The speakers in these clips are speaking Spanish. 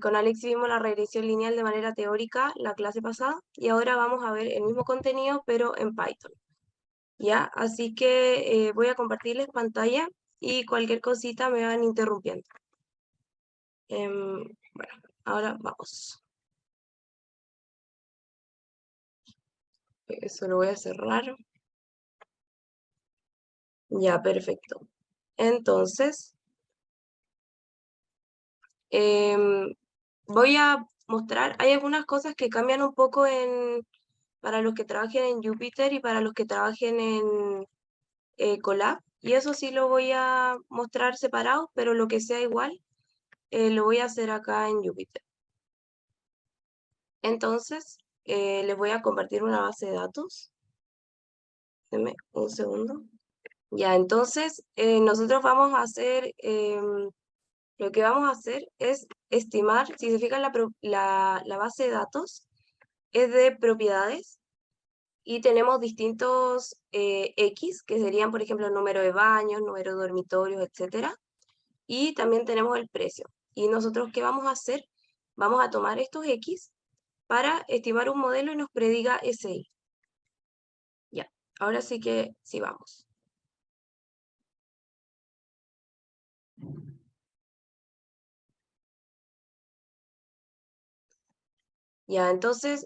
con Alex vimos la regresión lineal de manera teórica la clase pasada y ahora vamos a ver el mismo contenido pero en Python. ¿Ya? Así que voy a compartirles pantalla y cualquier cosita me van interrumpiendo. Bueno, ahora vamos. Eso lo voy a cerrar. Ya, perfecto. Entonces, voy a mostrar, hay algunas cosas que cambian un poco para los que trabajen en Jupyter y para los que trabajen en Colab, y eso sí lo voy a mostrar separado, pero lo que sea igual, lo voy a hacer acá en Jupyter. Entonces, les voy a compartir una base de datos. Denme un segundo. Ya, entonces, nosotros vamos a hacer, lo que vamos a hacer es estimar, si se fijan la base de datos, es de propiedades, y tenemos distintos X, que serían, por ejemplo, el número de baños, número de dormitorios, etc. Y también tenemos el precio. Y nosotros, ¿qué vamos a hacer? Vamos a tomar estos X para estimar un modelo y nos prediga SI. Ya, ahora sí que sí vamos. Ya, entonces,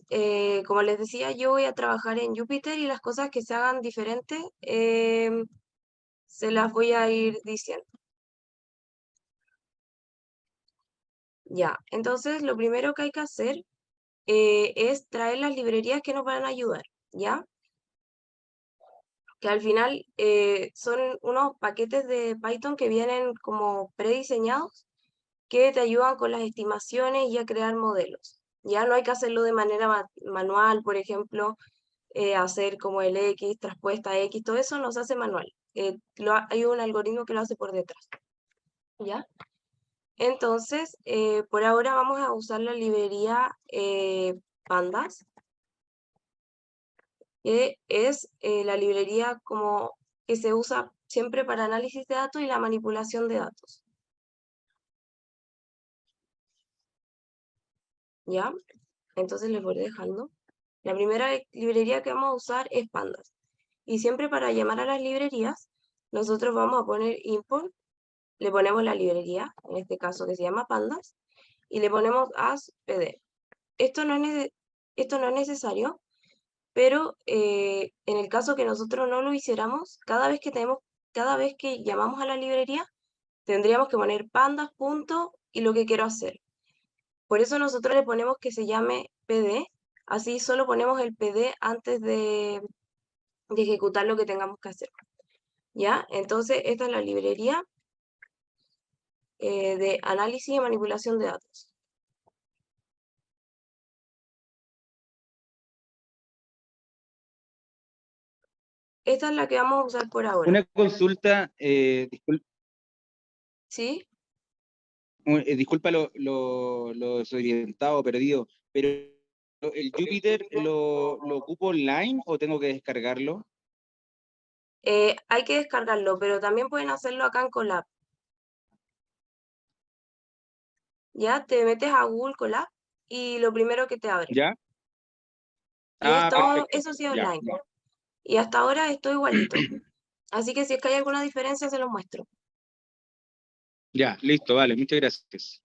como les decía, yo voy a trabajar en Jupyter y las cosas que se hagan diferentes se las voy a ir diciendo. Ya, entonces lo primero que hay que hacer es traer las librerías que nos van a ayudar, ¿ya? Que al final son unos paquetes de Python que vienen como prediseñados que te ayudan con las estimaciones y a crear modelos. Ya no hay que hacerlo de manera manual, por ejemplo, hacer como el X, traspuesta X, todo eso no se hace manual. Hay un algoritmo que lo hace por detrás, ¿ya? Entonces, por ahora vamos a usar la librería Pandas, que es la librería como que se usa siempre para análisis de datos y la manipulación de datos. ¿Ya? Entonces les voy dejando. La primera librería que vamos a usar es Pandas. Y siempre para llamar a las librerías, nosotros vamos a poner import, le ponemos la librería, en este caso que se llama Pandas, y le ponemos as pd. Esto no es necesario, pero en el caso que nosotros no lo hiciéramos, cada vez que llamamos a la librería, tendríamos que poner pandas punto y lo que quiero hacer. Por eso nosotros le ponemos que se llame pd, así solo ponemos el pd antes de ejecutar lo que tengamos que hacer. ¿Ya? Entonces, esta es la librería de análisis y manipulación de datos. Esta es la que vamos a usar por ahora. Una consulta, ¿Sí? disculpa lo desorientado, perdido, pero ¿el Jupyter lo ocupo online o tengo que descargarlo? Hay que descargarlo, pero también pueden hacerlo acá en Colab. Ya te metes a Google Colab y lo primero que te abre. ¿Ya? Y es todo, Perfecto. eso sí, Ya. online. Y hasta ahora estoy igualito. Así que si es que hay alguna diferencia, se los muestro. Ya, listo, vale, muchas gracias.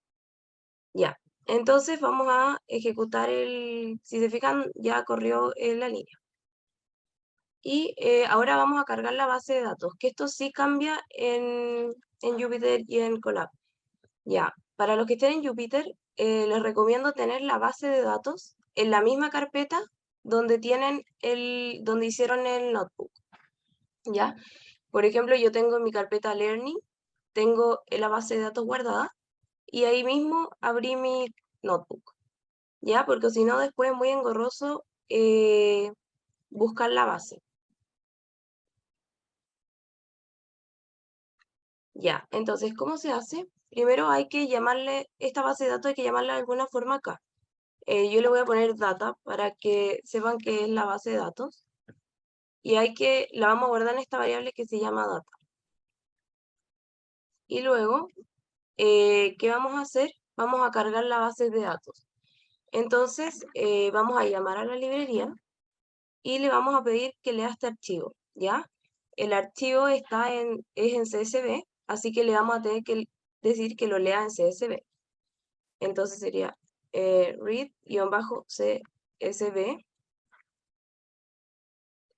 Ya. Entonces vamos a ejecutar si se fijan, ya corrió la línea. Y ahora vamos a cargar la base de datos, que esto sí cambia en Jupyter y en Colab. Ya, para los que estén en Jupyter, les recomiendo tener la base de datos en la misma carpeta donde donde hicieron el notebook. ¿Ya? Por ejemplo, yo tengo en mi carpeta Learning, tengo la base de datos guardada y ahí mismo abrí mi notebook. ¿Ya? Porque si no, después es muy engorroso buscar la base. Ya, entonces, ¿cómo se hace? Primero hay que llamarle, esta base de datos hay que llamarla de alguna forma acá. Yo le voy a poner data para que sepan que es la base de datos. Y la vamos a guardar en esta variable que se llama data. Y luego, ¿qué vamos a hacer? vamos a cargar la base de datos. Entonces, vamos a llamar a la librería y le vamos a pedir que lea este archivo, ¿ya? El archivo es en CSV, así que le vamos a tener que decir que lo lea en CSV. Entonces sería read-csv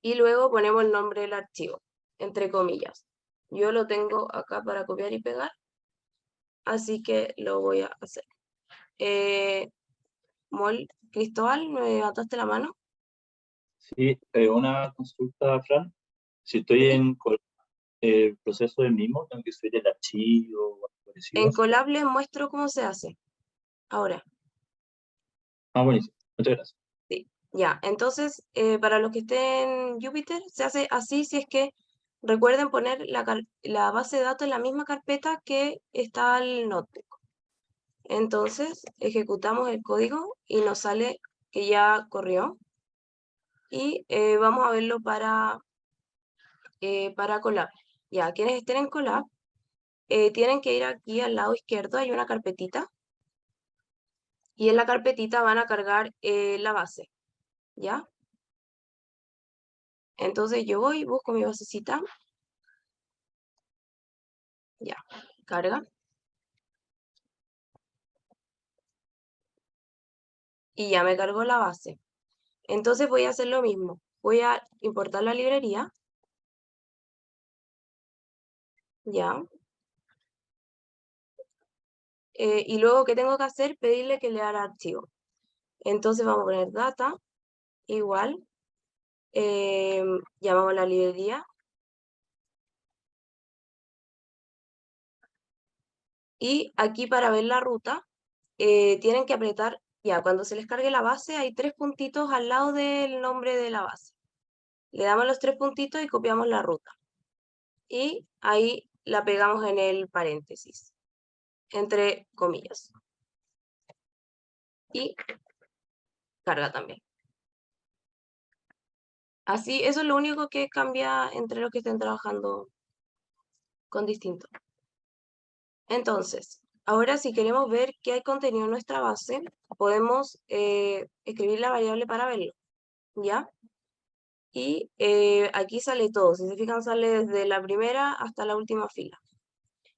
y luego ponemos el nombre del archivo, entre comillas. Yo lo tengo acá para copiar y pegar, así que lo voy a hacer. Cristóbal, ¿me levantaste la mano? Sí, una consulta, Fran. Si estoy en el proceso del mismo, tengo que subir el archivo o algo parecido. En Colab les muestro cómo se hace. Ahora, Buenísimo. Muchas gracias. sí. Ya, entonces, para los que estén en Jupyter, se hace así si es que recuerden poner la base de datos en la misma carpeta que está el notebook. Entonces, ejecutamos el código y nos sale que ya corrió. Y vamos a verlo para Colab. Ya, quienes estén en Colab, tienen que ir aquí al lado izquierdo, hay una carpetita. Y en la carpetita van a cargar la base, ¿ya? Entonces yo voy, busco mi basecita. Ya, carga. Y ya me cargó la base. Entonces voy a hacer lo mismo. Voy a importar la librería. Ya. Y luego, ¿qué tengo que hacer? Pedirle que lea el archivo. Entonces vamos a poner data, igual. Llamamos a la librería. Y aquí para ver la ruta, tienen que apretar, ya, cuando se les cargue la base, hay 3 puntitos al lado del nombre de la base. Le damos los 3 puntitos y copiamos la ruta. Y ahí la pegamos en el paréntesis, entre comillas. Y carga también. Así, eso es lo único que cambia entre los que estén trabajando con distinto. Entonces, ahora si queremos ver qué hay contenido en nuestra base, podemos escribir la variable para verlo, ¿ya? Y aquí sale todo, si se fijan sale desde la primera hasta la última fila.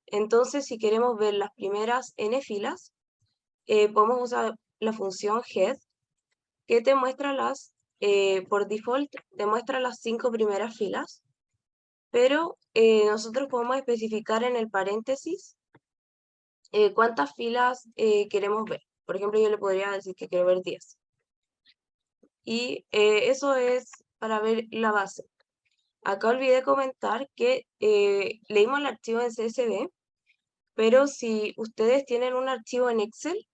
Entonces, si queremos ver las primeras n filas, podemos usar la función head, que te muestra por default, te muestra las 5 primeras filas, pero nosotros podemos especificar en el paréntesis cuántas filas queremos ver. Por ejemplo, yo le podría decir que quiero ver 10. Y eso es para ver la base. Acá olvidé comentar que leímos el archivo en CSV, pero si ustedes tienen un archivo en Excel,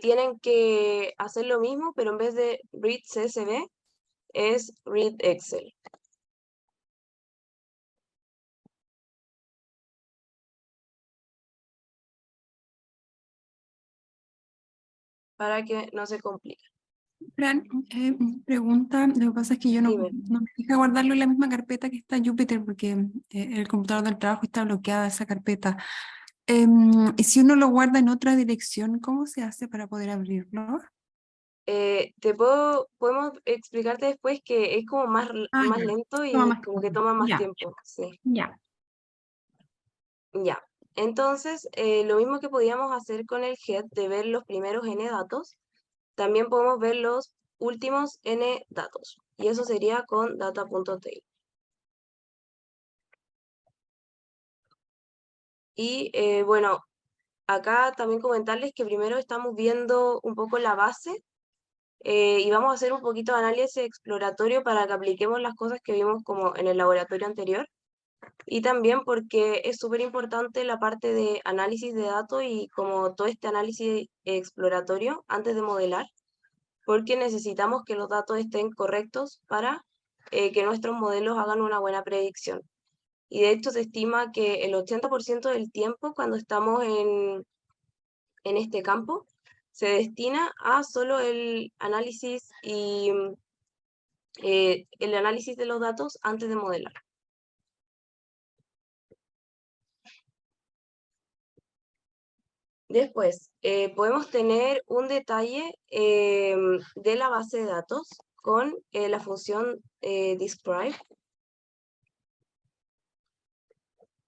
tienen que hacer lo mismo, pero en vez de read CSV, es read Excel. Para que no se complique. Fran, pregunta, lo que pasa es que yo no Dime. me deja guardarlo en la misma carpeta que está Jupyter porque el computador del trabajo está bloqueada esa carpeta. Y si uno lo guarda en otra dirección, ¿cómo se hace para poder abrirlo? Podemos explicarte después que es como más Ya. lento y Toma más como que tiempo. toma más Ya, tiempo. Sí. ya. Ya. Entonces, lo mismo que podíamos hacer con el head de ver los primeros n datos, también podemos ver los últimos n datos. Y eso sería con data.tail. Y bueno, acá también comentarles que primero estamos viendo un poco la base y vamos a hacer un poquito de análisis exploratorio para que apliquemos las cosas que vimos como en el laboratorio anterior. Y también porque es súper importante la parte de análisis de datos y como todo este análisis exploratorio antes de modelar, porque necesitamos que los datos estén correctos para que nuestros modelos hagan una buena predicción. Y de hecho se estima que el 80% del tiempo cuando estamos en este campo se destina a solo el análisis el análisis de los datos antes de modelar. Después, podemos tener un detalle de la base de datos con la función describe.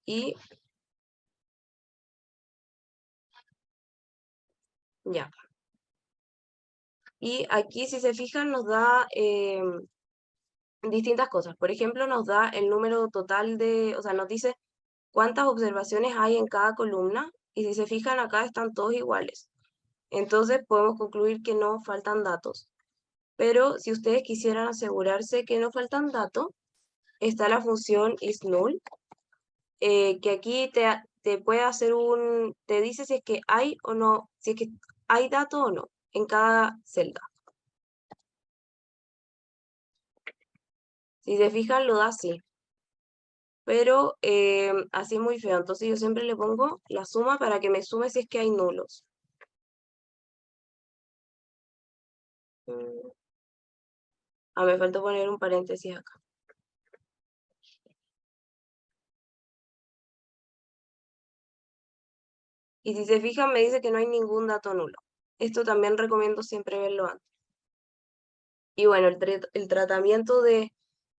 Y ya. Y aquí, si se fijan, nos da distintas cosas. Por ejemplo, nos da el número total de, o sea, nos dice cuántas observaciones hay en cada columna. Y si se fijan, acá están todos iguales. Entonces podemos concluir que no faltan datos. Pero si ustedes quisieran asegurarse que no faltan datos, está la función isNull, que aquí te puede hacer te dice si es que hay o no, si es que hay datos o no en cada celda. Si se fijan, lo da así. Pero así es muy feo. Entonces yo siempre le pongo la suma para que me sume si es que hay nulos. Me faltó poner un paréntesis acá. Y si se fijan, me dice que no hay ningún dato nulo. Esto también recomiendo siempre verlo antes. Y bueno, el tratamiento de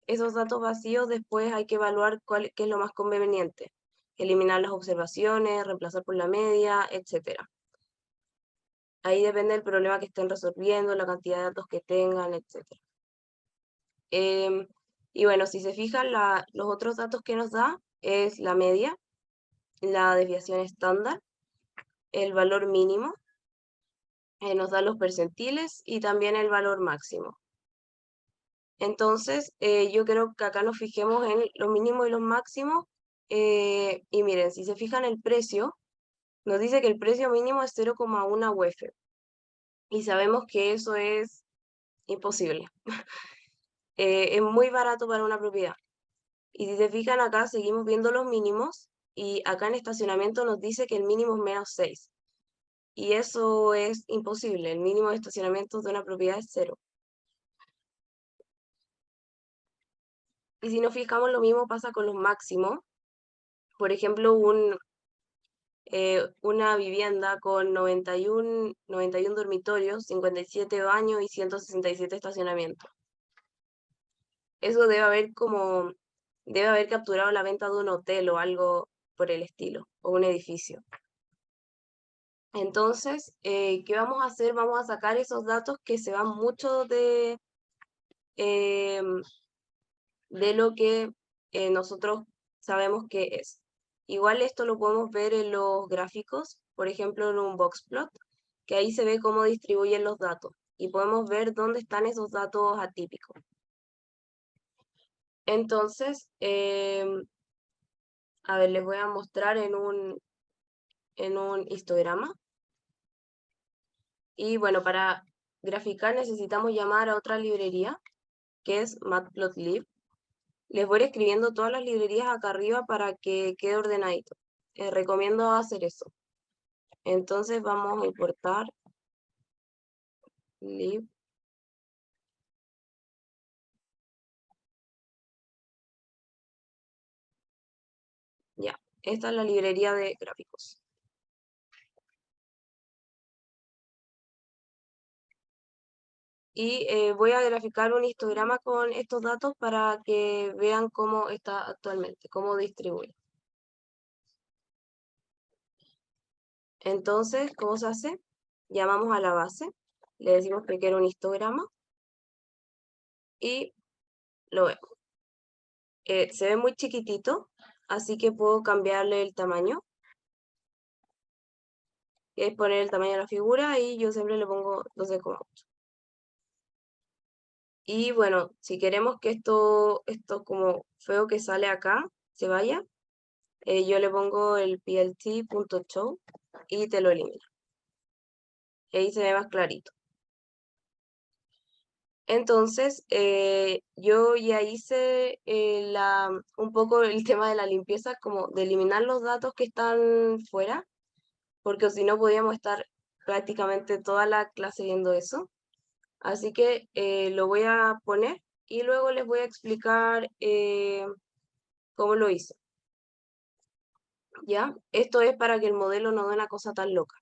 esos datos vacíos, después hay que evaluar qué es lo más conveniente. Eliminar las observaciones, reemplazar por la media, etc. Ahí depende del problema que estén resolviendo, la cantidad de datos que tengan, etc. Y bueno, si se fijan, los otros datos que nos da es la media, la desviación estándar, el valor mínimo, nos da los percentiles y también el valor máximo. Entonces, yo creo que acá nos fijemos en los mínimos y los máximos. Y miren, si se fijan el precio, nos dice que el precio mínimo es 0,1 UF. Y sabemos que eso es imposible. Es muy barato para una propiedad. Y si se fijan acá, seguimos viendo los mínimos. Y acá en estacionamiento nos dice que el mínimo es menos 6. Y eso es imposible. El mínimo de estacionamiento de una propiedad es 0. Y si nos fijamos, lo mismo pasa con los máximos. Por ejemplo, una vivienda con 91 dormitorios, 57 baños y 167 estacionamientos. Eso debe haber capturado la venta de un hotel o algo por el estilo, o un edificio. Entonces, ¿qué vamos a hacer? Vamos a sacar esos datos que se van mucho de lo que nosotros sabemos que es. Igual esto lo podemos ver en los gráficos, por ejemplo en un boxplot, que ahí se ve cómo distribuyen los datos y podemos ver dónde están esos datos atípicos. Entonces, a ver, les voy a mostrar en un histograma. Y bueno, para graficar necesitamos llamar a otra librería, que es Matplotlib. Les voy escribiendo todas las librerías acá arriba para que quede ordenadito. Recomiendo hacer eso. Entonces vamos a importar lib. Ya, esta es la librería de gráficos. Y voy a graficar un histograma con estos datos para que vean cómo está actualmente, cómo distribuye. Entonces, ¿cómo se hace? Llamamos a la base, le decimos que quiero un histograma y lo vemos. Se ve muy chiquitito, así que puedo cambiarle el tamaño. Es poner el tamaño de la figura y yo siempre le pongo 12,8. Y bueno, si queremos que esto como feo que sale acá se vaya, yo le pongo el plt.show y te lo elimina. Y ahí se ve más clarito. Entonces, yo ya hice un poco el tema de la limpieza, como de eliminar los datos que están fuera, porque si no podíamos estar prácticamente toda la clase viendo eso. Así que lo voy a poner y luego les voy a explicar cómo lo hice. ¿Ya? Esto es para que el modelo no dé una cosa tan loca.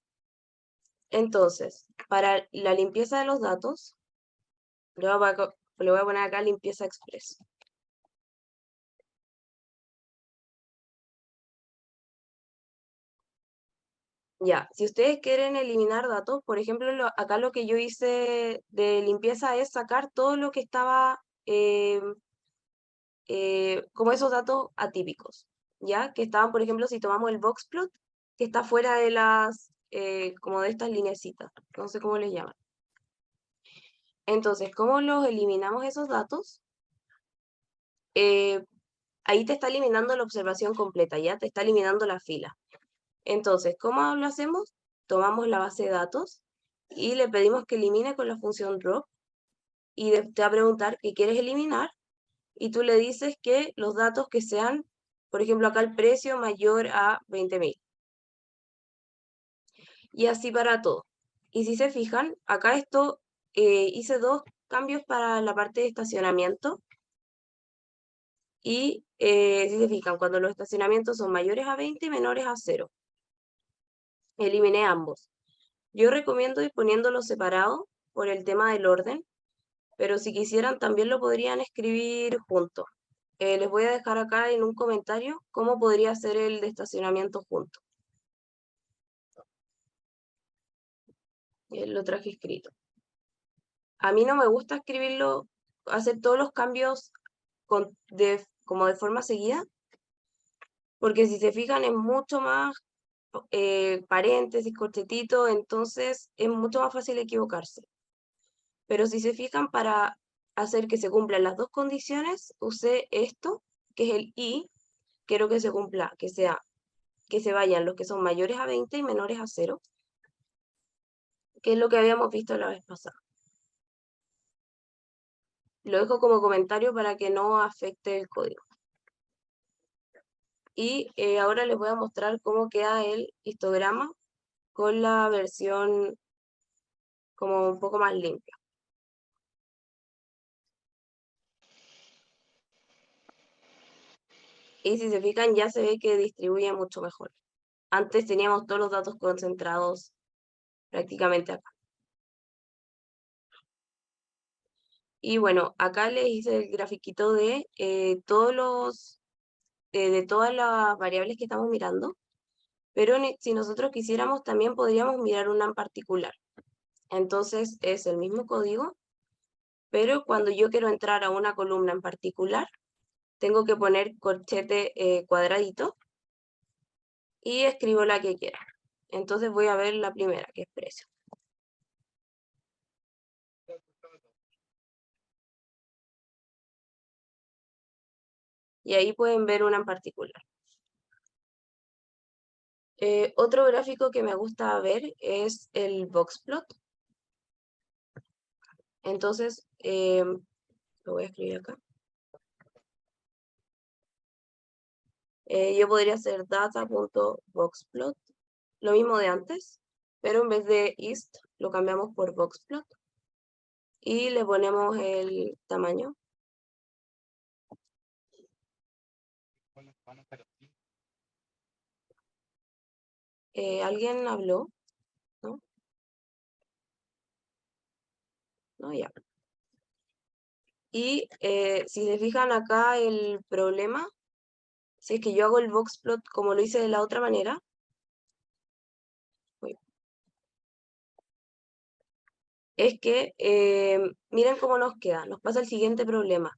Entonces, para la limpieza de los datos, le voy a poner acá limpieza express. Ya, si ustedes quieren eliminar datos, por ejemplo, acá lo que yo hice de limpieza es sacar todo lo que estaba como esos datos atípicos, ¿ya? Que estaban, por ejemplo, si tomamos el boxplot, que está fuera de las, como de estas lineecitas, no sé cómo les llaman. Entonces, ¿cómo los eliminamos esos datos? Ahí te está eliminando la observación completa, ¿ya? Te está eliminando la fila. Entonces, ¿cómo lo hacemos? Tomamos la base de datos y le pedimos que elimine con la función drop y te va a preguntar qué quieres eliminar y tú le dices que los datos que sean, por ejemplo, acá el precio mayor a 20.000. Y así para todo. Y si se fijan, acá esto hice dos cambios para la parte de estacionamiento. Y si se fijan, cuando los estacionamientos son mayores a 20 y menores a 0. Eliminé ambos. Yo recomiendo ir poniéndolos separados por el tema del orden, pero si quisieran también lo podrían escribir juntos. Les voy a dejar acá en un comentario cómo podría ser el de estacionamiento junto. Lo traje escrito. A mí no me gusta escribirlo, hacer todos los cambios como de forma seguida, porque si se fijan es mucho más paréntesis, corchetito, entonces es mucho más fácil equivocarse. Pero si se fijan, para hacer que se cumplan las dos condiciones, usé esto, que es el y, quiero que se cumpla, que se vayan los que son mayores a 20 y menores a 0, que es lo que habíamos visto la vez pasada. Lo dejo como comentario para que no afecte el código. Y ahora les voy a mostrar cómo queda el histograma con la versión como un poco más limpia. Y si se fijan, ya se ve que distribuye mucho mejor. Antes teníamos todos los datos concentrados prácticamente acá. Y bueno, acá les hice el grafiquito de de todas las variables que estamos mirando. Pero si nosotros quisiéramos, también podríamos mirar una en particular. Entonces es el mismo código, pero cuando yo quiero entrar a una columna en particular, tengo que poner corchete cuadradito y escribo la que quiera. Entonces voy a ver la primera, que es precio. Y ahí pueden ver una en particular. Otro gráfico que me gusta ver es el boxplot. Entonces, lo voy a escribir acá. Yo podría hacer data.boxplot, lo mismo de antes, pero en vez de ist lo cambiamos por boxplot y le ponemos el tamaño. ¿Alguien habló? ¿No? No, ya. Y si se fijan acá el problema, si es que yo hago el boxplot como lo hice de la otra manera, es que miren cómo nos queda. Nos pasa el siguiente problema.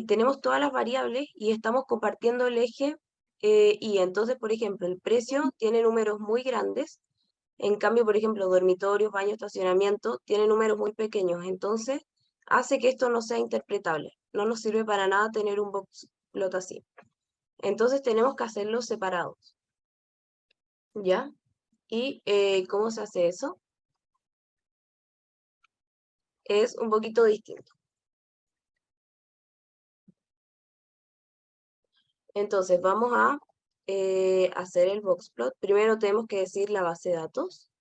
Tenemos todas las variables y estamos compartiendo el eje y entonces, por ejemplo, el precio tiene números muy grandes. En cambio, por ejemplo, dormitorios, baño, estacionamiento, tiene números muy pequeños. Entonces, hace que esto no sea interpretable. No nos sirve para nada tener un boxplot así. Entonces, tenemos que hacerlos separados. ¿Ya? ¿Y cómo se hace eso? Es un poquito distinto. Entonces, vamos a hacer el boxplot. Primero tenemos que decir la base de datos.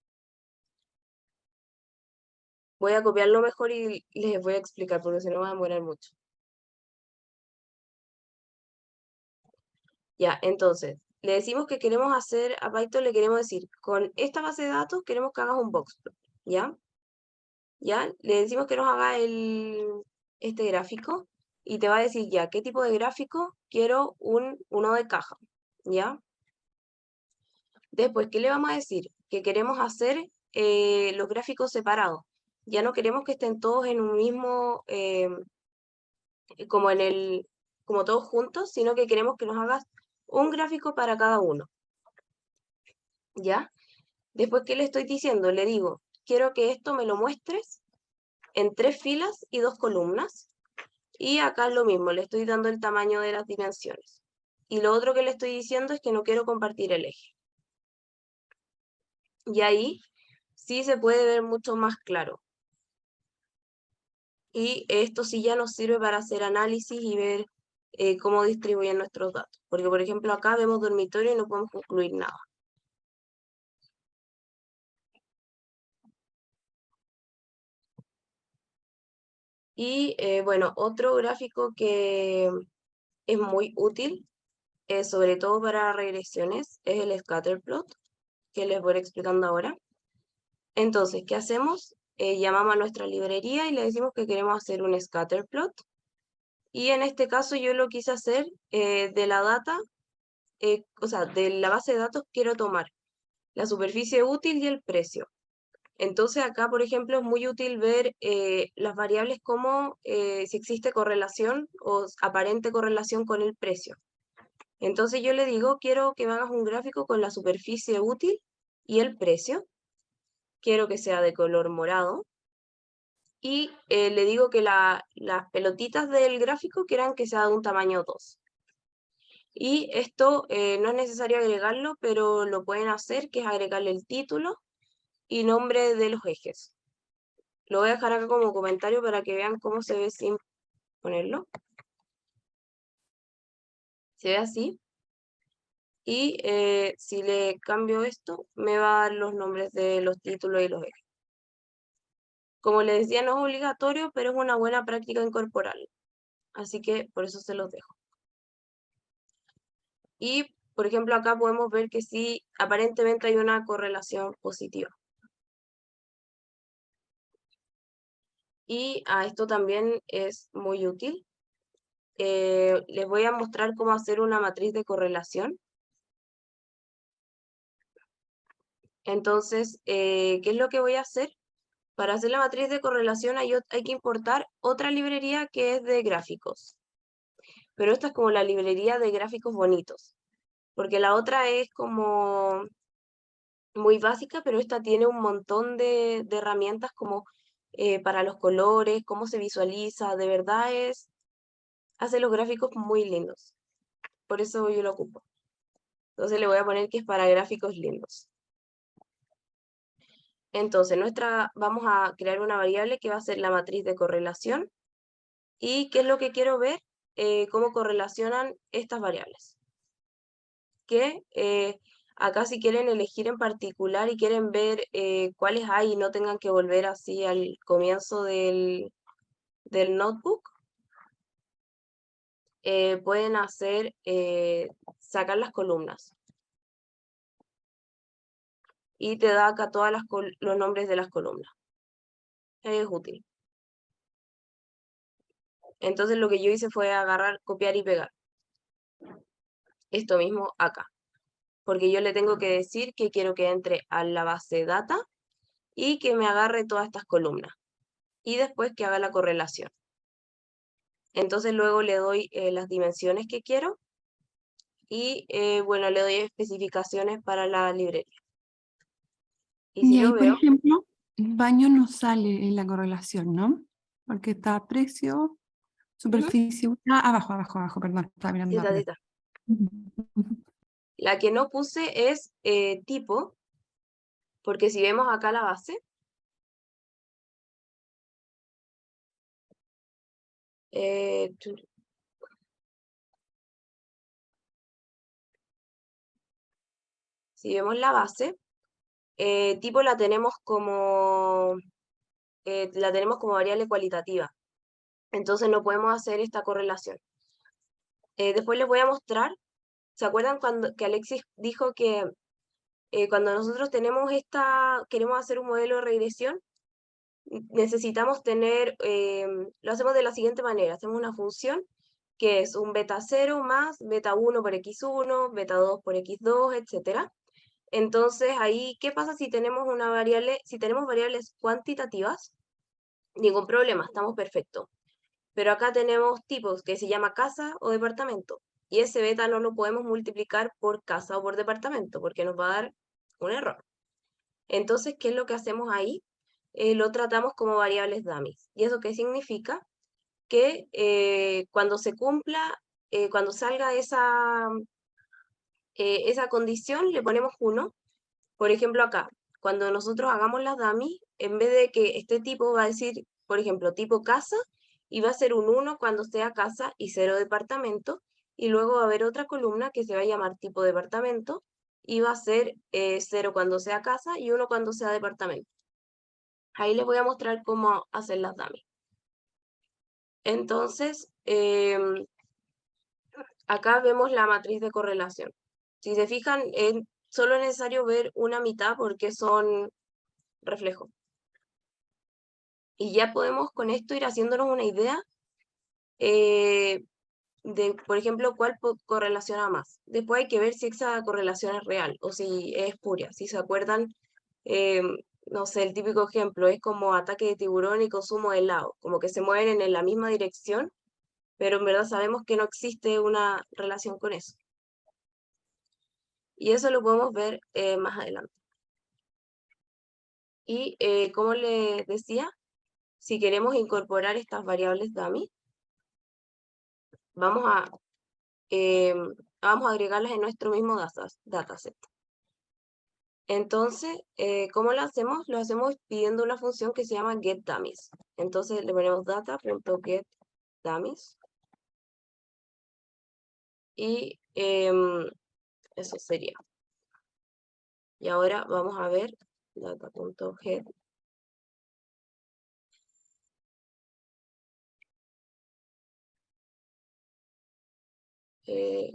Voy a copiarlo mejor y les voy a explicar porque si no va a demorar mucho. Ya, entonces, le decimos que queremos hacer, a Python le queremos decir, con esta base de datos queremos que hagas un box plot, ¿ya? ¿Ya? Le decimos que nos haga este gráfico y te va a decir ya, ¿qué tipo de gráfico? Quiero uno de caja, ¿ya? Después, ¿qué le vamos a decir? Que queremos hacer los gráficos separados. Ya no queremos que estén todos en un mismo, como todos juntos, sino que queremos que nos hagas un gráfico para cada uno. ¿Ya? Después, ¿qué le estoy diciendo? Le digo, quiero que esto me lo muestres en 3 filas y 2 columnas. Y acá es lo mismo, le estoy dando el tamaño de las dimensiones. Y lo otro que le estoy diciendo es que no quiero compartir el eje. Y ahí sí se puede ver mucho más claro. Y esto sí ya nos sirve para hacer análisis y ver cómo distribuyen nuestros datos. Porque, por ejemplo, acá vemos dormitorio y no podemos concluir nada. Y bueno, otro gráfico que es muy útil, sobre todo para regresiones, es el scatter plot, que les voy a ir explicando ahora. Entonces, ¿qué hacemos? Llamamos a nuestra librería y le decimos que queremos hacer un scatter plot. Y en este caso yo lo quise hacer de la data, o sea, de la base de datos quiero tomar la superficie útil y el precio. Entonces acá, por ejemplo, es muy útil ver las variables como si existe correlación o aparente correlación con el precio. Entonces yo le digo, quiero que me hagas un gráfico con la superficie útil y el precio. Quiero que sea de color morado. Y le digo que las pelotitas del gráfico quieran que sea de un tamaño 2. Y esto no es necesario agregarlo, pero lo pueden hacer, que es agregarle el título y nombre de los ejes. Lo voy a dejar acá como comentario para que vean cómo se ve sin ponerlo. Se ve así. Y si le cambio esto, me va a dar los nombres de los títulos y los ejes. Como les decía, no es obligatorio, pero es una buena práctica incorporarlo. Así que por eso se los dejo. Y, por ejemplo, acá podemos ver que sí, aparentemente hay una correlación positiva. Y a esto también es muy útil. Les voy a mostrar cómo hacer una matriz de correlación. Entonces, ¿qué es lo que voy a hacer? Para hacer la matriz de correlación hay que importar otra librería que es de gráficos. Pero esta es como la librería de gráficos bonitos. Porque la otra es como muy básica, pero esta tiene un montón de herramientas como para los colores, cómo se visualiza, de verdad hace los gráficos muy lindos. Por eso yo lo ocupo. Entonces le voy a poner que es para gráficos lindos. Entonces vamos a crear una variable que va a ser la matriz de correlación. ¿Y qué es lo que quiero ver? Cómo correlacionan estas variables. Que acá si quieren elegir en particular y quieren ver cuáles hay y no tengan que volver así al comienzo del notebook, pueden hacer sacar las columnas. Y te da acá todos los nombres de las columnas. Es útil. Entonces lo que yo hice fue agarrar, copiar y pegar. Esto mismo acá. Porque yo le tengo que decir que quiero que entre a la base data y que me agarre todas estas columnas. Y después que haga la correlación. Entonces luego le doy las dimensiones que quiero y bueno, le doy especificaciones para la librería. Y si Y ahí, yo por veo, ejemplo, baño no sale en la correlación, ¿no? Porque está precio, superficie, abajo, perdón, estaba mirando esta, arriba. esta. La que no puse es tipo, porque si vemos acá la base, si vemos la base, tipo la tenemos como variable cualitativa. Entonces no podemos hacer esta correlación. Después les voy a mostrar ¿Se acuerdan que Alexis dijo que cuando nosotros queremos hacer un modelo de regresión, necesitamos tener, lo hacemos de la siguiente manera, hacemos una función que es un beta 0 más beta 1 por x1, beta 2 por x2, etc. Entonces ahí, ¿qué pasa si tenemos si tenemos variables cuantitativas? Ningún problema, estamos perfectos. Pero acá tenemos tipos que se llama casa o departamento. Y ese beta no lo podemos multiplicar por casa o por departamento, porque nos va a dar un error. Entonces, ¿qué es lo que hacemos ahí? Lo tratamos como variables dummies. ¿Y eso qué significa? Que cuando se cumpla, cuando salga esa condición, le ponemos 1. Por ejemplo, acá, cuando nosotros hagamos las dummies, en vez de que este tipo va a decir, por ejemplo, tipo casa, y va a ser un 1 cuando sea casa y 0 departamento, y luego va a haber otra columna que se va a llamar tipo departamento, y va a ser 0 cuando sea casa y 1 cuando sea departamento. Ahí les voy a mostrar cómo hacer las dummies. Entonces, acá vemos la matriz de correlación. Si se fijan, solo es necesario ver una mitad porque son reflejos. Y ya podemos con esto ir haciéndonos una idea de, por ejemplo, cuál correlaciona más. Después hay que ver si esa correlación es real o si es espuria. Si se acuerdan, no sé, el típico ejemplo es como ataque de tiburón y consumo de helado, como que se mueven en la misma dirección, pero en verdad sabemos que no existe una relación con eso. Y eso lo podemos ver más adelante. Y como les decía, si queremos incorporar estas variables dummy, vamos a agregarlas en nuestro mismo dataset. Entonces, ¿cómo lo hacemos? Lo hacemos pidiendo una función que se llama getDummies. Entonces le ponemos data.getDummies. Y eso sería. Y ahora vamos a ver data.get.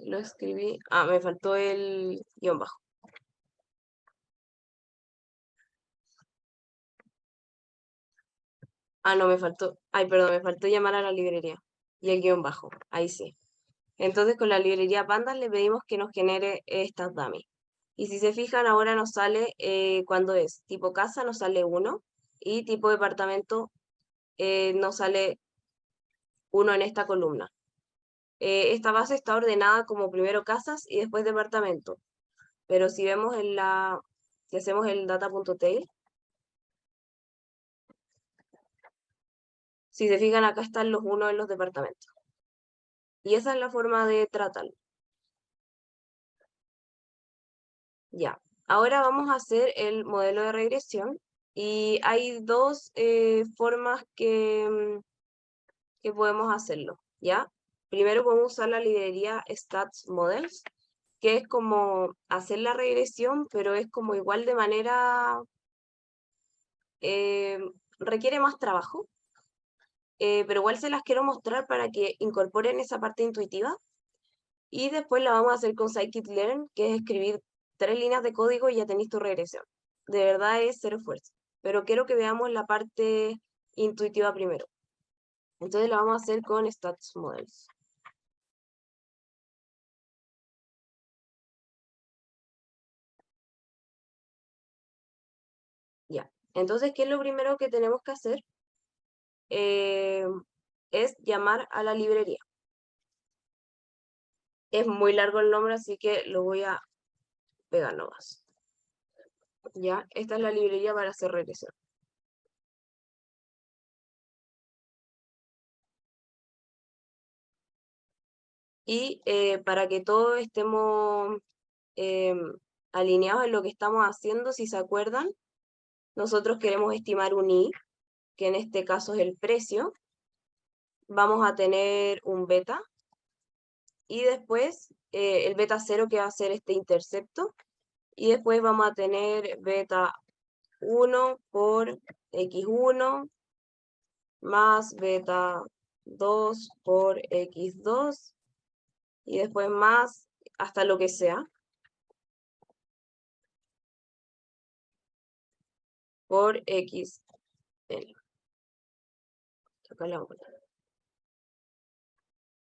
Lo escribí. Ah, me faltó el guión bajo. Ah, no, me faltó. Ay, perdón, me faltó llamar a la librería. Y el guión bajo. Ahí sí. Entonces con la librería Pandas le pedimos que nos genere estas dummies. Y si se fijan, ahora nos sale, cuando es tipo casa, nos sale 1. Y tipo departamento, nos sale 1 en esta columna. Esta base está ordenada como primero casas y después departamento. Pero si vemos si hacemos el data.tail, si se fijan, acá están los 1 en los departamentos. Y esa es la forma de tratarlo. Ya, ahora vamos a hacer el modelo de regresión y hay dos formas que podemos hacerlo, ¿ya? Primero podemos usar la librería StatsModels, que es como hacer la regresión, pero es como igual de manera, requiere más trabajo, pero igual se las quiero mostrar para que incorporen esa parte intuitiva. Y después la vamos a hacer con scikit-learn, que es escribir 3 líneas de código y ya tenéis tu regresión. De verdad es cero esfuerzo. Pero quiero que veamos la parte intuitiva primero. Entonces la vamos a hacer con StatsModels. Ya. Entonces, ¿qué es lo primero que tenemos que hacer? Es llamar a la librería. Es muy largo el nombre, así que lo voy a pegar nomás. Ya, esta es la librería para hacer regresión. Y para que todos estemos alineados en lo que estamos haciendo, si se acuerdan, nosotros queremos estimar un I, que en este caso es el precio. Vamos a tener un beta. Y después el beta 0, que va a ser este intercepto. Y después vamos a tener beta 1 por x1 más beta 2 por x2 y después más hasta lo que sea, por X. Acá la bola.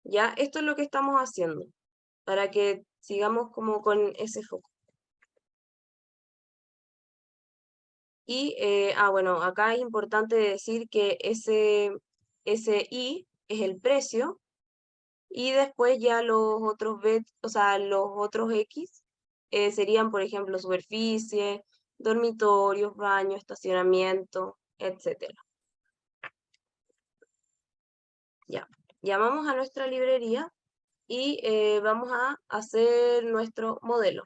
Ya, esto es lo que estamos haciendo, para que sigamos como con ese foco. Y, bueno, acá es importante decir que ese I es el precio, y después ya los otros o sea, los otros X serían, por ejemplo, superficie, dormitorios, baño, estacionamiento, etc. Ya, llamamos a nuestra librería y vamos a hacer nuestro modelo.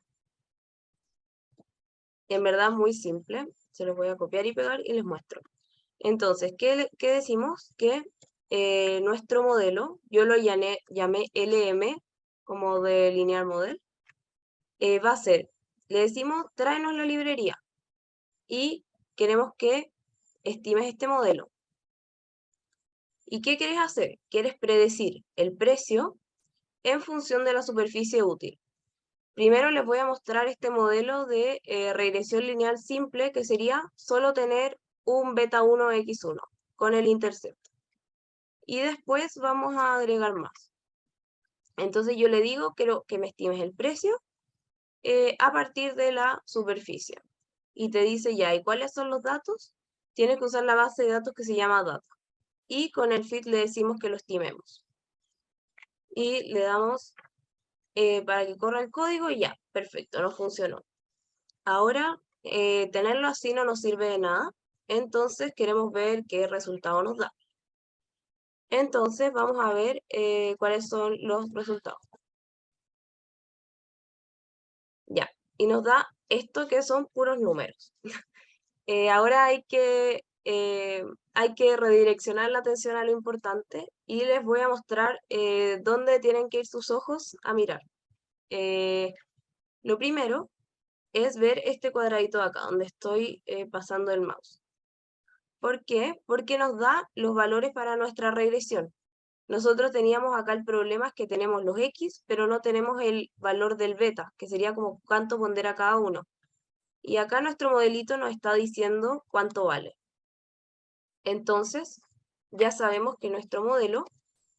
En verdad es muy simple, se los voy a copiar y pegar y les muestro. Entonces, ¿qué decimos? Que nuestro modelo, yo lo llamé LM, como de Linear Model, va a ser, le decimos, tráenos la librería, y queremos que estimes este modelo. ¿Y qué quieres hacer? Quieres predecir el precio en función de la superficie útil. Primero les voy a mostrar este modelo de regresión lineal simple, que sería solo tener un beta 1 x1 con el intercepto. Y después vamos a agregar más. Entonces yo le digo, quiero que me estimes el precio a partir de la superficie. Y te dice ya, ¿y cuáles son los datos? Tienes que usar la base de datos que se llama data. Y con el fit le decimos que lo estimemos. Y le damos para que corra el código y ya, perfecto, no funcionó. Ahora, tenerlo así no nos sirve de nada, entonces queremos ver qué resultado nos da. Entonces vamos a ver cuáles son los resultados. Ya, y nos da esto que son puros números. Ahora hay que redireccionar la atención a lo importante y les voy a mostrar dónde tienen que ir sus ojos a mirar. Lo primero es ver este cuadradito de acá, donde estoy pasando el mouse. ¿Por qué? Porque nos da los valores para nuestra regresión. Nosotros teníamos acá el problema es que tenemos los X, pero no tenemos el valor del beta, que sería como cuánto pondera cada uno. Y acá nuestro modelito nos está diciendo cuánto vale. Entonces, ya sabemos que nuestro modelo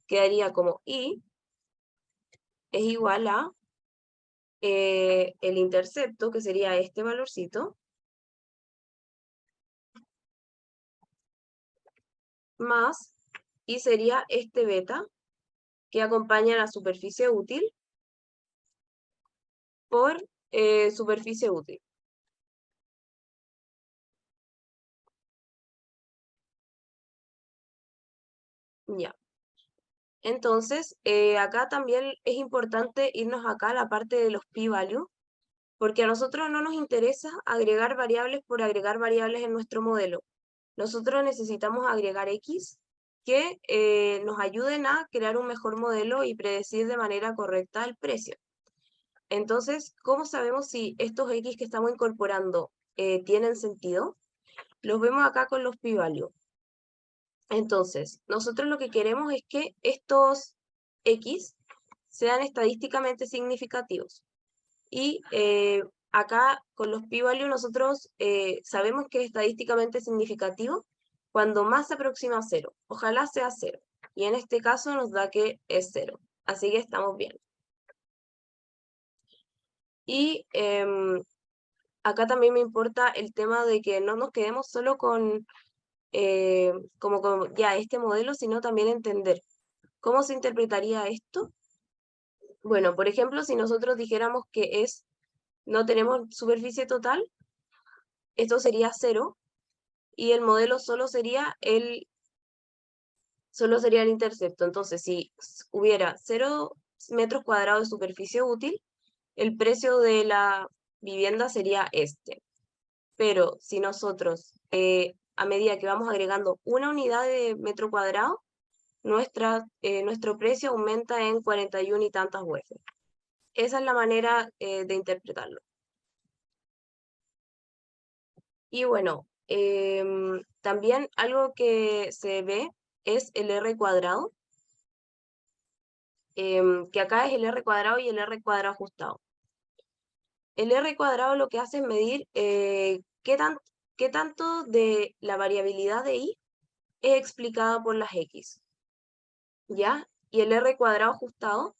quedaría como I es igual a el intercepto, que sería este valorcito, más I sería este beta, que acompaña la superficie útil, por superficie útil. Ya. Entonces, acá también es importante irnos acá a la parte de los p-value, porque a nosotros no nos interesa agregar variables por agregar variables en nuestro modelo. Nosotros necesitamos agregar X que nos ayuden a crear un mejor modelo y predecir de manera correcta el precio. Entonces, ¿cómo sabemos si estos X que estamos incorporando tienen sentido? Los vemos acá con los p-value. Entonces, nosotros lo que queremos es que estos X sean estadísticamente significativos. Y acá con los p-value nosotros sabemos que es estadísticamente significativo cuando más se aproxima a 0. Ojalá sea 0. Y en este caso nos da que es 0. Así que estamos bien. Y acá también me importa el tema de que no nos quedemos solo con como ya este modelo, sino también entender cómo se interpretaría esto. Bueno, por ejemplo, si nosotros dijéramos que no tenemos superficie total, esto sería 0, y el modelo solo sería el intercepto. Entonces, si hubiera 0 metros cuadrados de superficie útil, el precio de la vivienda sería este. Pero si nosotros, a medida que vamos agregando una unidad de metro cuadrado, nuestro precio aumenta en 41 y tantas UF. Esa es la manera de interpretarlo. Y bueno, también algo que se ve es el R cuadrado. que acá es el R cuadrado y el R cuadrado ajustado. El R cuadrado lo que hace es medir qué tanto de la variabilidad de I es explicada por las X, ¿ya? Y el R cuadrado ajustado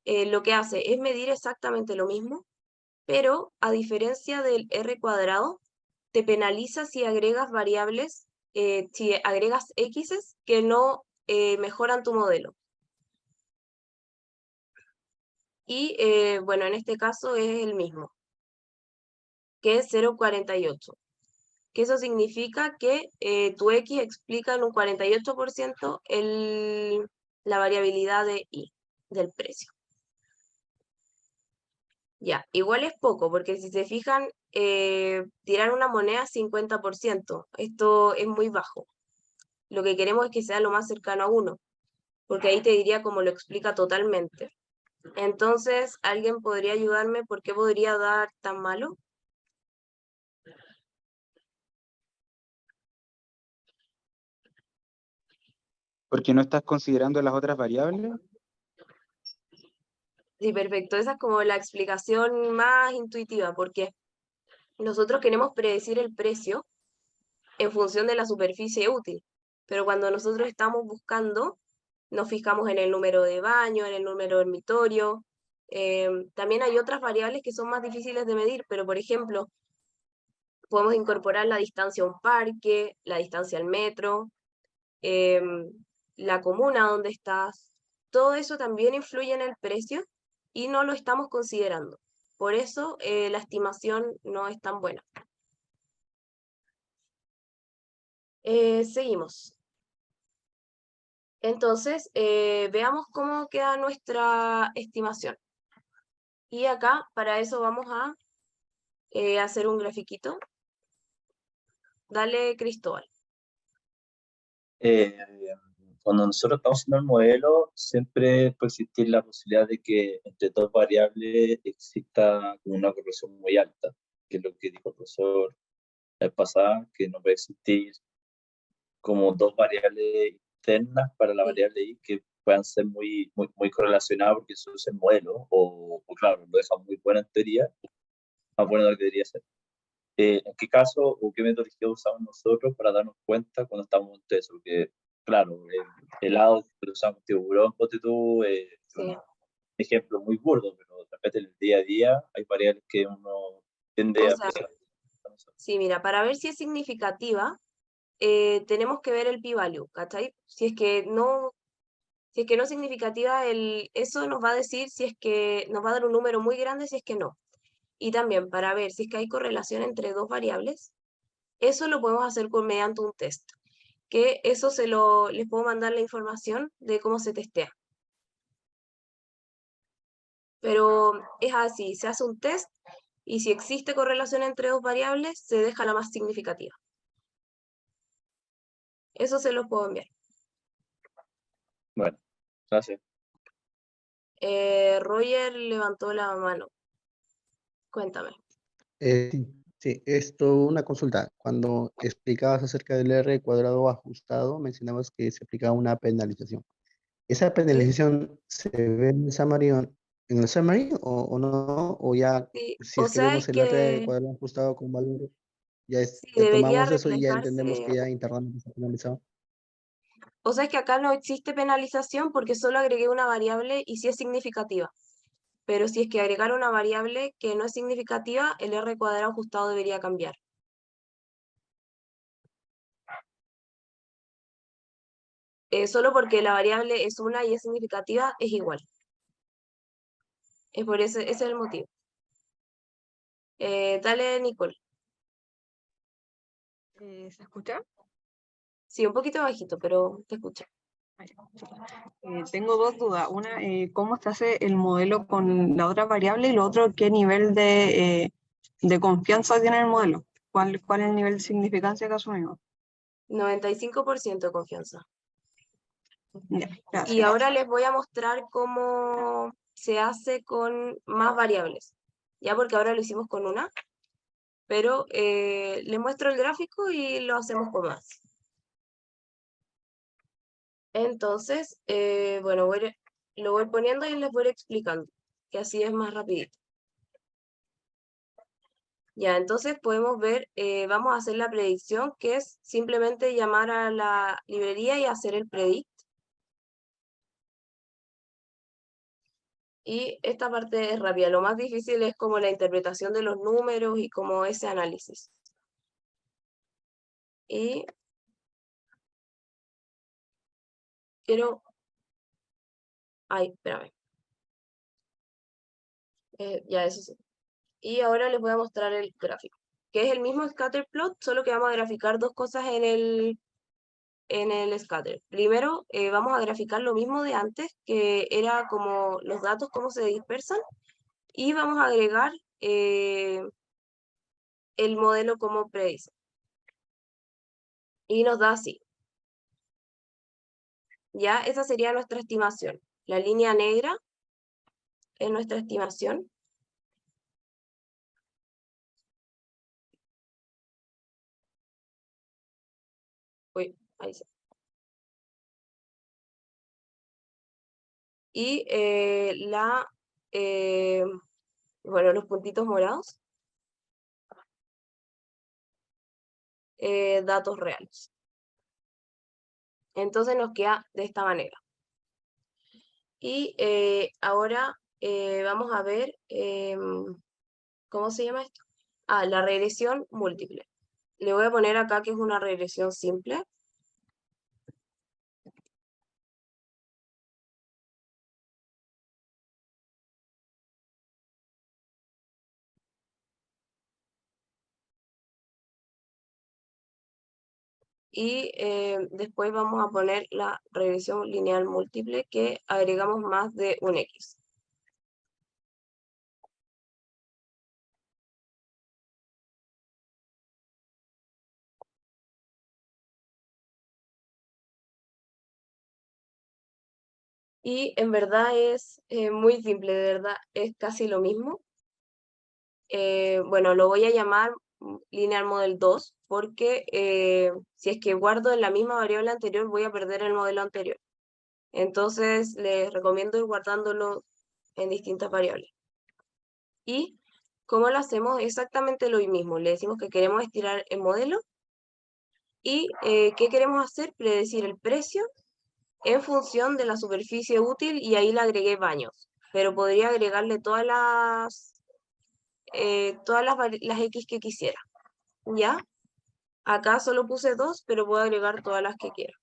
lo que hace es medir exactamente lo mismo, pero a diferencia del R cuadrado, te penaliza si agregas variables, si agregas X's que no mejoran tu modelo. Y bueno, en este caso es el mismo, que es 0,48. Que eso significa que tu X explica en un 48% la variabilidad de I, del precio. Ya, igual es poco, porque si se fijan, tirar una moneda 50%, esto es muy bajo. Lo que queremos es que sea lo más cercano a 1, porque ahí te diría cómo lo explica totalmente. Entonces, ¿alguien podría ayudarme? ¿Por qué podría dar tan malo? ¿Porque no estás considerando las otras variables? Sí, perfecto. Esa es como la explicación más intuitiva, porque nosotros queremos predecir el precio en función de la superficie útil, pero cuando nosotros estamos buscando, nos fijamos en el número de baño, en el número dormitorio. También hay otras variables que son más difíciles de medir, pero por ejemplo, podemos incorporar la distancia a un parque, la distancia al metro, la comuna donde estás. Todo eso también influye en el precio y no lo estamos considerando. Por eso la estimación no es tan buena. Seguimos. Entonces, veamos cómo queda nuestra estimación. Y acá, para eso vamos a hacer un grafiquito. Dale, Cristóbal. Cuando nosotros estamos haciendo el modelo, siempre puede existir la posibilidad de que entre dos variables exista una correlación muy alta, que es lo que dijo el profesor la vez pasada, que no puede existir como dos variables internas para la Sí. variable I que puedan ser muy correlacionadas, porque eso es el modelo, o claro, lo deja muy buena en teoría, más bueno de lo que debería ser. ¿En qué caso o qué metodología usamos nosotros para darnos cuenta cuando estamos en test? Porque, claro, el lado que usamos tiburón, ponte tú, Sí. un ejemplo muy burdo, pero de repente en el día a día hay variables que uno tiende O a sea, pensar. sí, mira, para ver si es significativa, tenemos que ver el p-value, ¿cachai? Si es que no es significativa, eso nos va a decir si es que nos va a dar un número muy grande, si es que no. Y también para ver si es que hay correlación entre dos variables, eso lo podemos hacer mediante un test, que eso les puedo mandar la información de cómo se testea. Pero es así, se hace un test y si existe correlación entre dos variables, se deja la más significativa. Eso se lo puedo enviar. Bueno, gracias. Roger levantó la mano. Cuéntame. Sí, esto, una consulta. Cuando explicabas acerca del R cuadrado ajustado, mencionabas que se aplicaba una penalización. ¿Esa penalización se ve en el summary o no? O ya, Sí, si o es que sea, es vemos el R que cuadrado ajustado con valor, sí, ya debería tomamos eso y ya entendemos reflejarse. que ya internamente está penalizado. O sea, es que acá no existe penalización porque solo agregué una variable y sí es significativa. Pero si es que agregar una variable que no es significativa, el R cuadrado ajustado debería cambiar. Solo porque la variable es una y es significativa, es igual. Es por ese es el motivo. Dale, Nicole. ¿Se escucha? Sí, un poquito bajito, pero te escucho. Tengo dos dudas. Una, ¿cómo se hace el modelo con la otra variable? Y lo otro, ¿qué nivel de confianza tiene el modelo? ¿Cuál es el nivel de significancia que asumimos? 95% de confianza. Ya, Y gracias. ahora les voy a mostrar cómo se hace con más variables. Ya porque ahora lo hicimos con una, pero les muestro el gráfico y lo hacemos con más. Entonces, bueno, lo voy poniendo y les voy explicando, que así es más rapidito. Ya, entonces podemos ver, vamos a hacer la predicción, que es simplemente llamar a la librería y hacer el predict. Y esta parte es rápida, lo más difícil es como la interpretación de los números y como ese análisis. Y quiero... Ay, espérame. Ya, eso sí. Y ahora les voy a mostrar el gráfico, que es el mismo scatter plot, solo que vamos a graficar dos cosas en el scatter. Primero, vamos a graficar lo mismo de antes, que era como los datos, cómo se dispersan, y vamos a agregar el modelo como predice. Y nos da así. Ya, esa sería nuestra estimación. La línea negra es nuestra estimación. Uy, ahí sí. Y bueno, los puntitos morados, datos reales. Entonces nos queda de esta manera. Y ahora vamos a ver, ¿cómo se llama esto? Ah, la regresión múltiple. Le voy a poner acá que es una regresión simple. Y después vamos a poner la regresión lineal múltiple, que agregamos más de un X. Y en verdad es muy simple, de verdad, es casi lo mismo. Bueno, lo voy a llamar linear model 2, porque si es que guardo en la misma variable anterior, voy a perder el modelo anterior. Entonces, les recomiendo ir guardándolo en distintas variables. Y ¿cómo lo hacemos? Exactamente lo mismo. Le decimos que queremos estirar el modelo. ¿Y qué queremos hacer? Predecir el precio en función de la superficie útil, y ahí le agregué baños. Pero podría agregarle todas las X que quisiera. ¿Ya? Acá solo puse 2, pero puedo agregar todas las que quiera.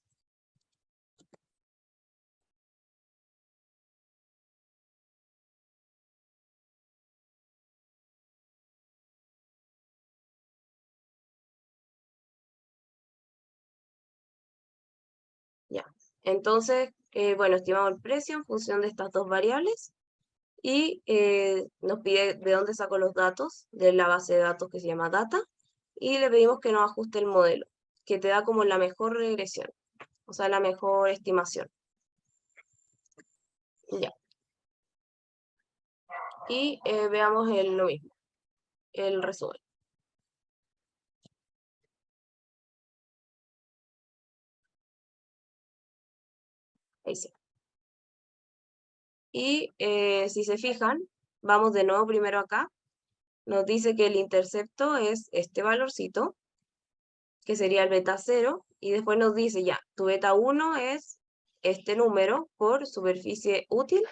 Ya. Entonces, bueno, estimamos el precio en función de estas dos variables y nos pide de dónde saco los datos, de la base de datos que se llama data, y le pedimos que nos ajuste el modelo, que te da como la mejor regresión, o sea, la mejor estimación. Ya. Y veamos lo mismo, el resumen. Ahí sí. Y si se fijan, vamos de nuevo primero acá. Nos dice que el intercepto es este valorcito, que sería el beta 0, y después nos dice ya, tu beta 1 es este número por superficie útil,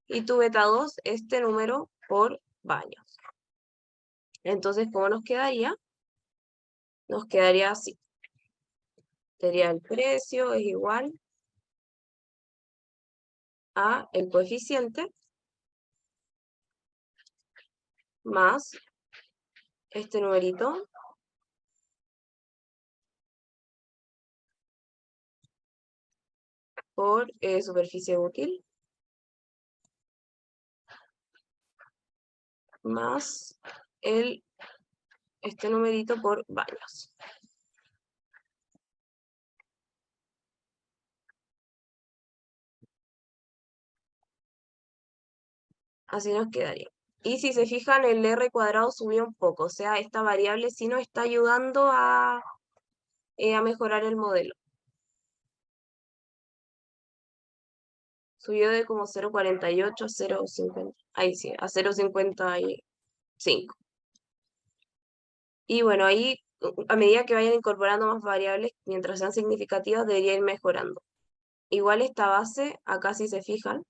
y tu beta 2 este número por baños. Entonces, ¿cómo nos quedaría? Nos quedaría así. Sería el precio es igual a el coeficiente más este numerito por superficie útil más este numerito por baños. Así nos quedaría. Y si se fijan, el R cuadrado subió un poco, o sea, esta variable sí nos está ayudando a mejorar el modelo. Subió de como 0,48 a 0,50. Ahí sí, a 0,55. Y bueno, ahí a medida que vayan incorporando más variables, mientras sean significativas, debería ir mejorando. Igual esta base, acá si se fijan,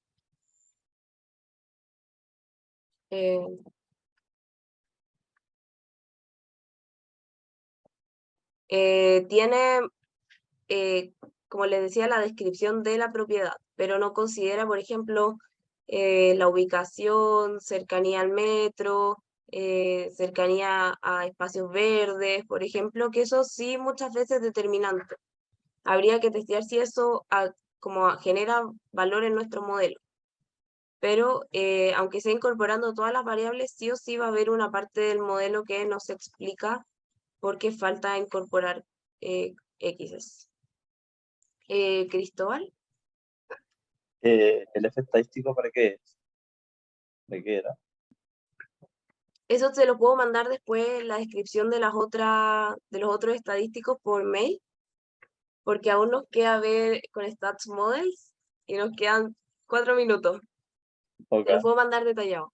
tiene, como les decía, la descripción de la propiedad, pero no considera, por ejemplo, la ubicación, cercanía al metro, cercanía a espacios verdes, por ejemplo, que eso sí muchas veces es determinante. Habría que testear si eso genera valor en nuestro modelo. Pero aunque sea incorporando todas las variables, sí o sí va a haber una parte del modelo que no se explica porque falta incorporar X. Cristóbal, ¿El F estadístico para qué es? ¿De qué era? eso se lo puedo mandar después la descripción de los otros estadísticos por mail, porque aún nos queda ver con Stats Models y nos quedan 4 minutos. Ok. Se los puedo mandar detallado.